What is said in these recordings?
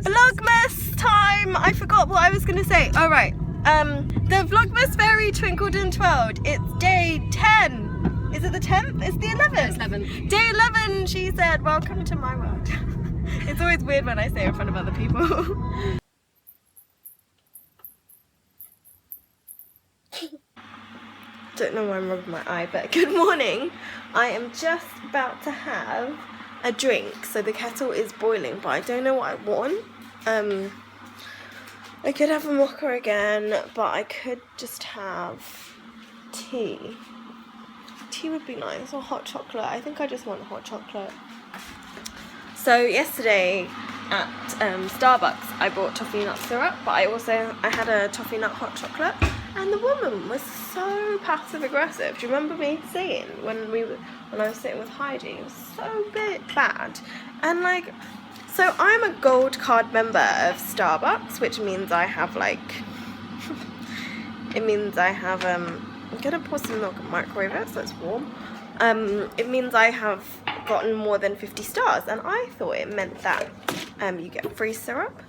Vlogmas time! I forgot what I was going to say. Alright, the Vlogmas fairy twinkled and twirled. It's day 10. Is it the 10th? It's the 11th. It's 11. Day 11, she said, welcome to my world. It's always weird when I say it in front of other people. Don't know why I'm rubbing my eye, but good morning. I am just about to have a drink. So the kettle is boiling, but I don't know what I want. I could have a mocha again, but I could just have tea. Tea would be nice, or hot chocolate. I think I just want hot chocolate. So yesterday at Starbucks, I bought toffee nut syrup, but I had a toffee nut hot chocolate, and the woman was so passive aggressive. Do you remember me saying when I was sitting with Heidi? It was so bad, and like, so I'm a gold card member of Starbucks, which means I have like, I'm gonna pour some milk and microwave it so it's warm. It means I have gotten more than 50 stars, and I thought it meant that you get free syrup,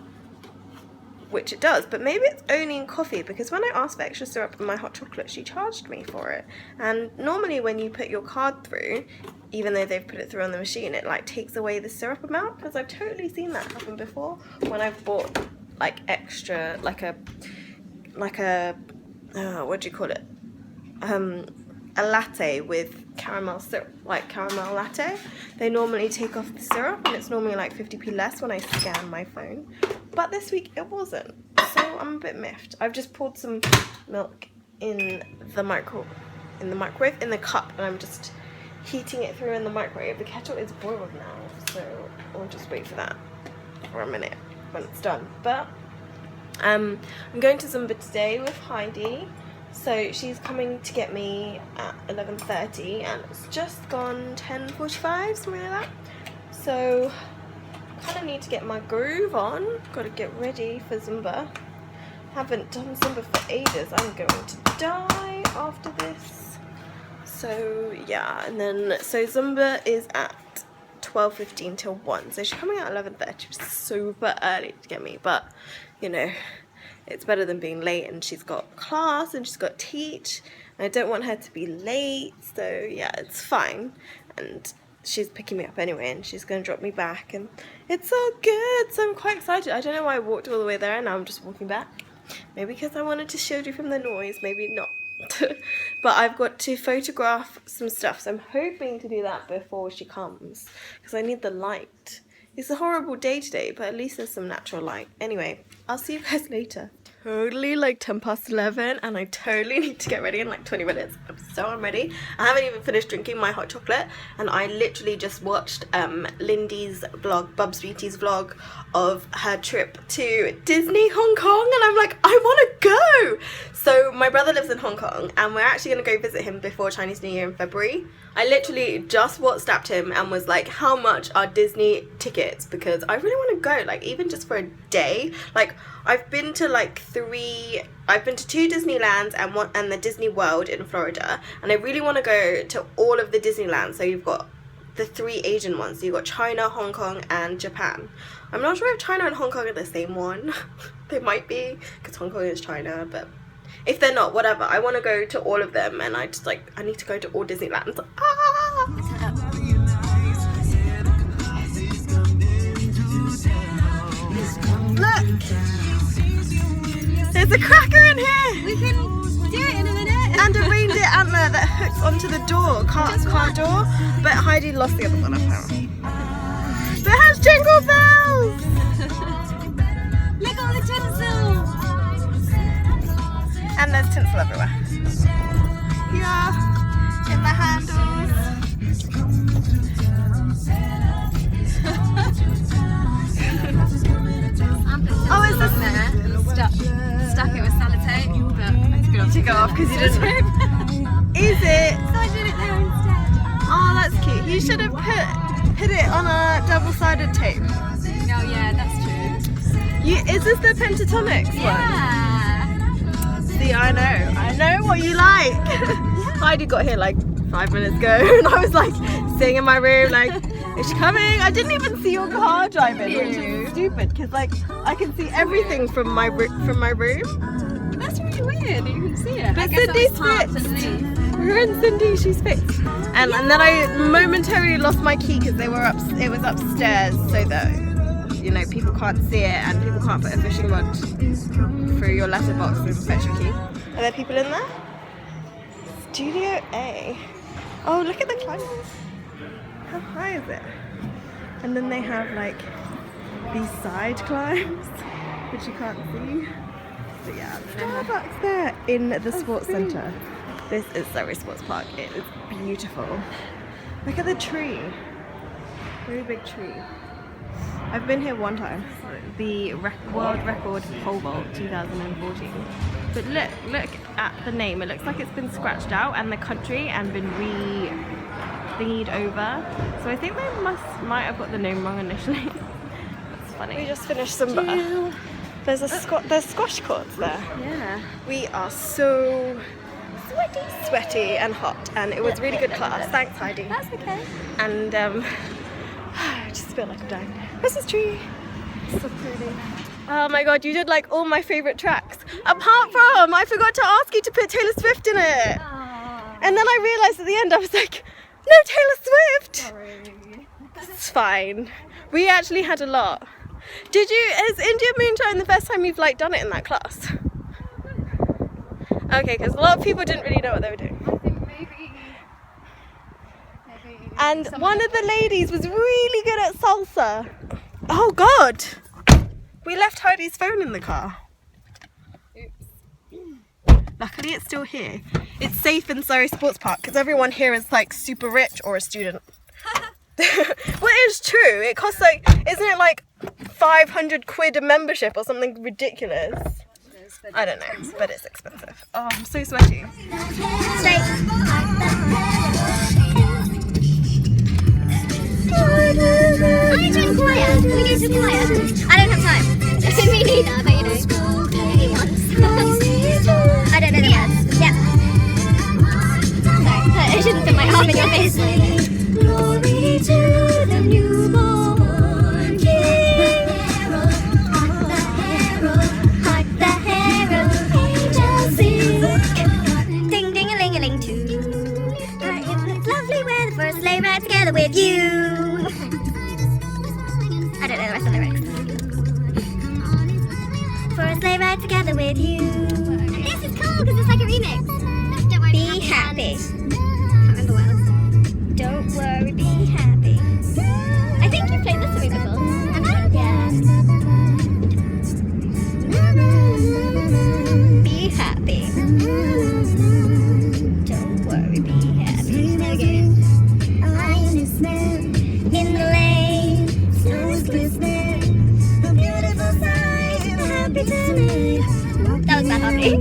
which it does, but maybe it's only in coffee, because when I asked for extra syrup in my hot chocolate, she charged me for it. And normally when you put your card through, even though they've put it through on the machine, it like takes away the syrup amount, because I've totally seen that happen before when I've bought like extra, like a what do you call it, a latte with caramel syrup, like caramel latte. They normally take off the syrup, and it's normally like 50p less when I scan my phone. But this week it wasn't, so I'm a bit miffed. I've just poured some milk in the microwave, in the cup, and I'm just heating it through in the microwave. The kettle is boiled now, so I'll just wait for that for a minute when it's done. But I'm going to Zumba today with Heidi. So she's coming to get me at 11:30, and it's just gone 10:45, something like that. So kind of need to get my groove on. Got to get ready for Zumba. Haven't done Zumba for ages. I'm going to die after this. So yeah, and then so Zumba is at 12:15 till 1. So she's coming at 11:30, which is super early to get me, but you know, it's better than being late, and she's got class and she's got teach. I don't want her to be late, so yeah, it's fine. And she's picking me up anyway, and she's going to drop me back, and it's all good, so I'm quite excited. I don't know why I walked all the way there and now I'm just walking back. Maybe because I wanted to shield you from the noise, maybe not. But I've got to photograph some stuff, so I'm hoping to do that before she comes, because I need the light. It's a horrible day today, but at least there's some natural light. Anyway, I'll see you guys later. Totally like 10:11, and I totally need to get ready in like 20 minutes. I'm ready. I haven't even finished drinking my hot chocolate, and I literally just watched Lindy's vlog, Bubs Beauty's vlog of her trip to Disney Hong Kong, and I'm like, I want to go. So my brother lives in Hong Kong, and we're actually going to go visit him before Chinese New Year in February. I literally just WhatsApped him and was like, how much are Disney tickets? Because I really want to go, like even just for a day. Like I've been to like 2 Disneylands and the Disney World in Florida, and I really want to go to all of the Disneylands. So you've got the 3 Asian ones. So you've got China, Hong Kong and Japan. I'm not sure if China and Hong Kong are the same one. They might be, because Hong Kong is China, but if they're not, whatever. I want to go to all of them, and I need to go to all Disneylands. Ah! Look! There's a cracker in here! We can do it in a minute. And a reindeer antler that hooks onto the door, car door. But Heidi lost the other one apparently. So it has jingle bells! Look at all the tinsel! And there's tinsel everywhere. Yeah, in the handles. Oh, is this there? Stuck it with sellotape, but I took it off. You took it off because you didn't. Is it? So I did it there instead. Oh, that's cute. You should have put it on a double-sided tape. Oh yeah, that's true. Is this the pentatonics one? Yeah. See, I know what you like. Heidi got here like 5 minutes ago, and I was like sitting in my room like, It's coming. I didn't even see your car driving, which is stupid because like I can see everything from my room. That's really weird that you can see it. But Cindy's fixed. We're in Cindy. She's fixed. And then I momentarily lost my key because it was upstairs, so that you know people can't see it and people can't put a fishing rod through your letterbox and fetch your key. Are there people in there? Studio A. Oh, look at the climbers. How high is it? And then they have like these side climbs, which you can't see. But yeah, Starbucks there in the sports centre. This is Surrey Sports Park. It is beautiful. Look at the tree. Really big tree. I've been here one time. The world record pole vault 2014. But look at the name. It looks like it's been scratched out and the country and been thingied over. So I think they might have got the name wrong initially. That's funny. We just finished some. There's squash courts there. Yeah. We are so sweaty and hot, and it was really good class. Thanks, Heidi. That's okay. And I just feel like I'm dying. Christmas tree. So pretty. Oh my god, you did like all my favourite tracks. Apart from, I forgot to ask you to put Taylor Swift in it. Aww. And then I realised at the end, I was like, no Taylor Swift. Sorry. It's fine. We actually had a lot. Is India Moonshine the first time you've like done it in that class? Okay, because a lot of people didn't really know what they were doing. I think maybe and one of the ladies was really good at salsa. Oh god! We left Heidi's phone in the car. Oops. Luckily it's still here. It's safe in Surrey Sports Park because everyone here is like super rich or a student. Well, it's true. It costs like, isn't it like 500 quid a membership or something ridiculous? I don't know, but it's expensive. Oh, I'm so sweaty. Straight. I joined choir. Can we go to choir? I don't have time. Me neither, but you know. Maybe once. I don't know the words. Yeah. Sorry, I shouldn't put my arm in your face. Glory to the newborn King. Hark the herald angels sing. Ding ding a ling a ling too. It's lovely weather for a sleigh ride together with you. I don't know the rest of the lyrics. For a sleigh ride together with you. This is cool because it's like a remix. Don't worry, be happy. Can't remember what else. Don't worry, be happy. I think you've played this for me before. Have I? Yeah. Be happy. Don't worry, be happy. There we go. In the lane, snow is glistening. A beautiful sight, happy to live. That was bad harmony.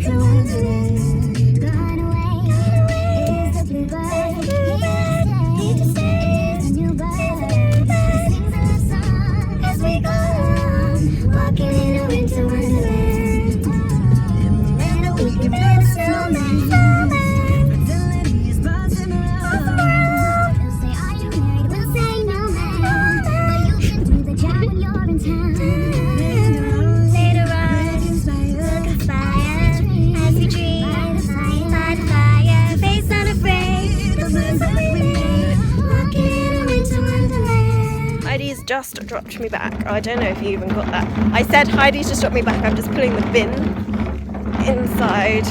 Gone away is the bluebird. He just stays a new bird. Sings a song as we go along, walking in a winter wonderland. And we can build a snowman. Heidi's just dropped me back. Oh, I don't know if you even got that. I said Heidi's just dropped me back. I'm just putting the bin inside.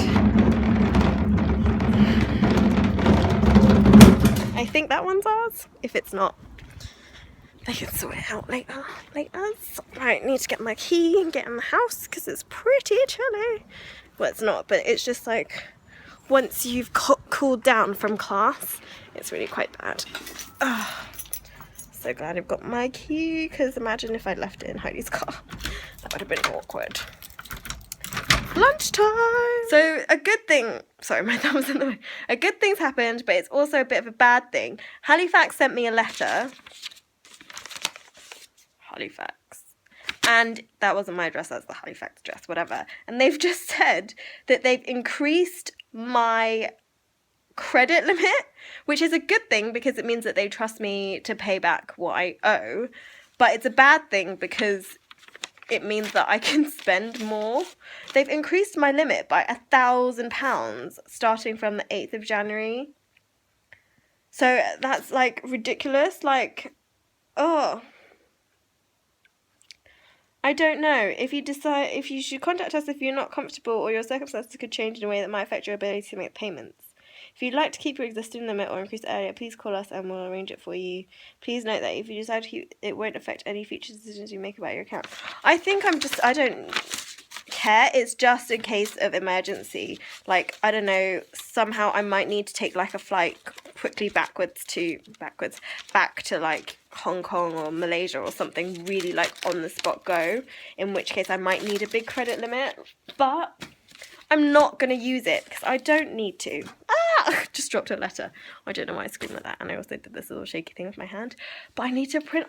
I think that one's ours. If it's not, they can sort it out later. Right, need to get my key and get in the house because it's pretty chilly. Well, it's not, but it's just like once you've cooled down from class, it's really quite bad. So glad I've got my key because imagine if I'd left it in Heidi's car. That would have been awkward. Lunchtime! So a good thing, sorry my thumb's in the way. A good thing's happened, but it's also a bit of a bad thing. Halifax sent me a letter. Halifax. And that wasn't my address, that's the Halifax address, whatever. And they've just said that they've increased my credit limit, which is a good thing because it means that they trust me to pay back what I owe. But it's a bad thing because it means that I can spend more. They've increased my limit by £1,000 starting from the 8th of January. So that's like ridiculous. Like, oh, I don't know. If you should contact us if you're not comfortable or your circumstances could change in a way that might affect your ability to make payments. If you'd like to keep your existing limit or increase it earlier, please call us and we'll arrange it for you. Please note that if you decide to keep it, won't affect any future decisions you make about your account. I think I don't care. It's just in case of emergency. Like, I don't know, somehow I might need to take like a flight quickly back to like Hong Kong or Malaysia or something, really like on the spot go, in which case I might need a big credit limit, but I'm not going to use it because I don't need to. Just dropped a letter. I don't know why I screamed like that, and I also did this little shaky thing with my hand, but I need to print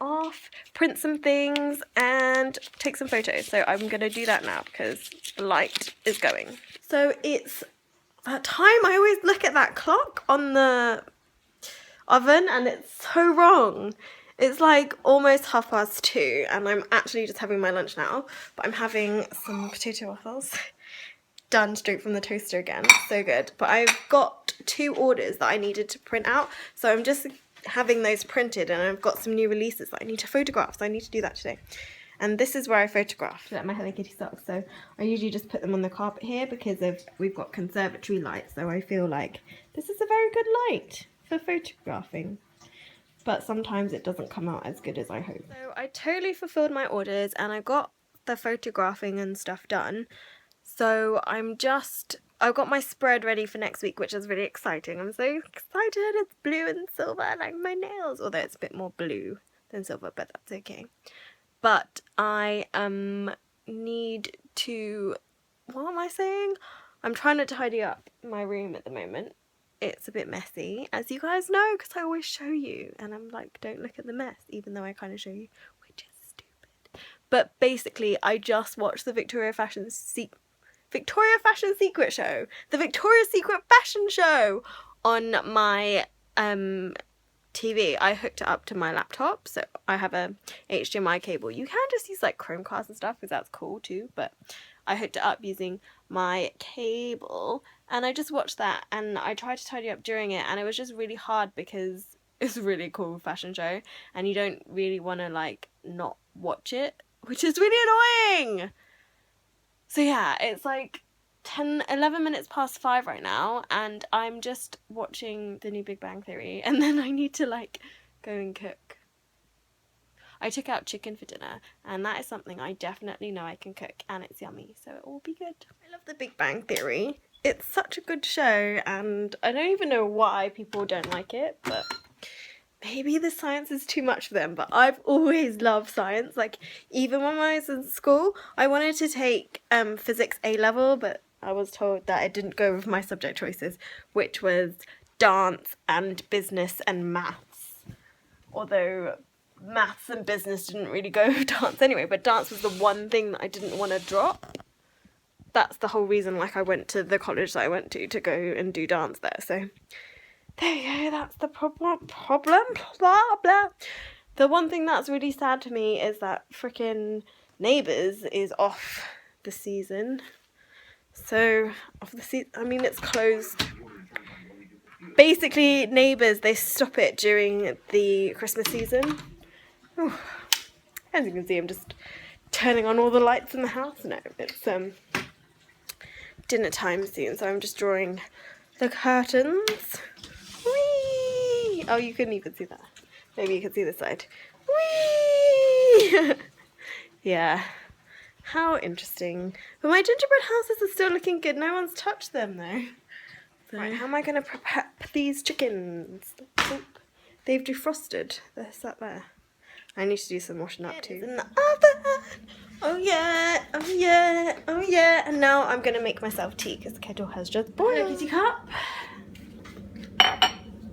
some things and take some photos, so I'm going to do that now because the light is going. So it's that time. I always look at that clock on the oven and it's so wrong. It's like almost 2:30 and I'm actually just having my lunch now, but I'm having some potato waffles done straight from the toaster again. So good. But I've got 2 orders that I needed to print out, so I'm just having those printed, and I've got some new releases that I need to photograph, so I need to do that today. And this is where I photographed my Hello Kitty socks. So I usually just put them on the carpet here because we've got conservatory lights, so I feel like this is a very good light for photographing. But sometimes it doesn't come out as good as I hope. So I totally fulfilled my orders and I got the photographing and stuff done. So I've got my spread ready for next week, which is really exciting. I'm so excited. It's blue and silver like my nails, although it's a bit more blue than silver, but that's okay. But I need to, what am I saying? I'm trying to tidy up my room at the moment. It's a bit messy, as you guys know, because I always show you, and I'm like, don't look at the mess, even though I kind of show you, which is stupid. But basically, I just watched the Victoria's Fashion Secret show, the Victoria's Secret fashion show on my TV. I hooked it up to my laptop, so I have a HDMI cable. You can just use like Chromecast and stuff because that's cool too, but I hooked it up using my cable and I just watched that, and I tried to tidy up during it, and it was just really hard because it's a really cool fashion show and you don't really want to like not watch it, which is really annoying. So yeah, it's like 11 minutes past 5 right now, and I'm just watching the new Big Bang Theory, and then I need to like go and cook. I took out chicken for dinner, and that is something I definitely know I can cook, and it's yummy, so it will be good. I love the Big Bang Theory. It's such a good show, and I don't even know why people don't like it, but maybe the science is too much for them. But I've always loved science. Like, even when I was in school, I wanted to take physics A-level, but I was told that it didn't go with my subject choices, which was dance and business and maths. Although maths and business didn't really go with dance anyway, but dance was the one thing that I didn't want to drop. That's the whole reason like I went to the college that I went to go and do dance there. So there you go, that's the problem, blah, blah. The one thing that's really sad to me is that freaking Neighbours is off the season. So, I mean, it's closed. Basically, Neighbours, they stop it during the Christmas season. Ooh. As you can see, I'm just turning on all the lights in the house. No, it's dinner time soon, so I'm just drawing the curtains. Whee! Oh, you couldn't even see that. Maybe you could see this side. Whee! Yeah. How interesting. But my gingerbread houses are still looking good. No one's touched them though. So right, how am I going to prep these chickens? Oh, they've defrosted. They're sat there. I need to do some washing up too. In the oven. Oh yeah, oh yeah, oh yeah. And now I'm going to make myself tea because the kettle has just boiled. Kitty cup.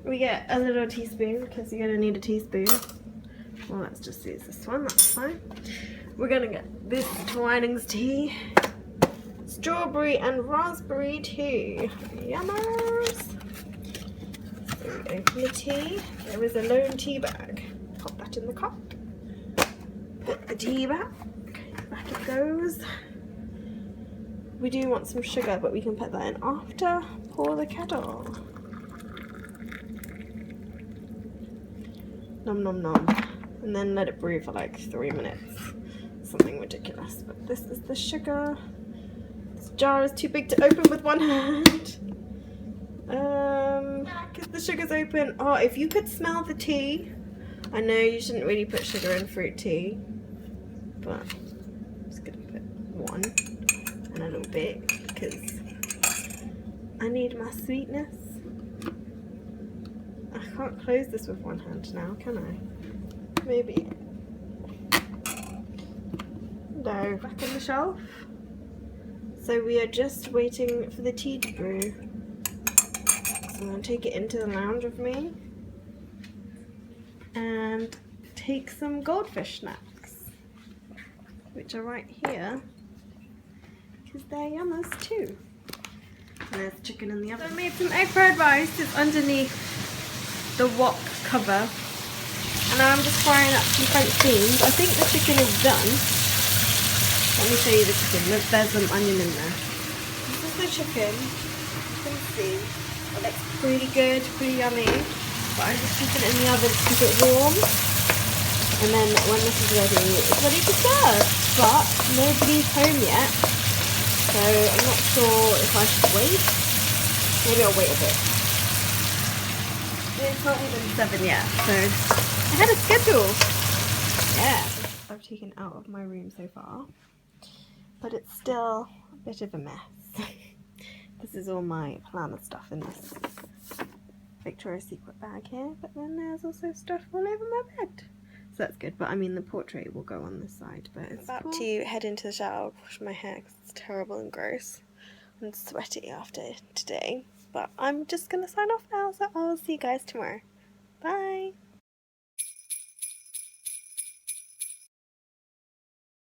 We get a little teaspoon because you're going to need a teaspoon. Well, let's just use this one, that's fine. We're going to get this Twinings tea. Strawberry and raspberry tea. Yummers. So we open the tea. There is a lone tea bag. Pop that in the cup. Put the tea back. Back it goes. We do want some sugar, but we can put that in after. Pour the kettle. Nom nom nom. And then let it brew for like 3 minutes. Something ridiculous. But this is the sugar. This jar is too big to open with one hand. Because the sugar's open. Oh, if you could smell the tea. I know you shouldn't really put sugar in fruit tea. But I'm just going to put one and a little bit. Because I need my sweetness. I can't close this with one hand now, can I? Maybe. No, back on the shelf. So we are just waiting for the tea to brew. So I'm going to take it into the lounge with me and take some goldfish snacks, which are right here, because they're yummers too. And there's chicken in the oven. So I made some egg fried rice. It's underneath the wok cover. And now I'm just frying up some French beans. I think the chicken is done. Let me show you the chicken. Look, there's some onion in there. This is the chicken. You can see. It looks pretty good, pretty yummy. But I'm just keeping it in the oven to keep it warm. And then when this is ready, it's ready to serve. But nobody's home yet. So I'm not sure if I should wait. Maybe I'll wait a bit. It's not even 7 yet, so I had a schedule. Yeah. I've taken out of my room so far, but it's still a bit of a mess. This is all my planner stuff in this Victoria's Secret bag here, but then there's also stuff all over my bed. So that's good, but I mean the portrait will go on this side, but it's about cool. To head into the shower, wash my hair because it's terrible and gross and sweaty after today. But I'm just going to sign off now, so I'll see you guys tomorrow. Bye!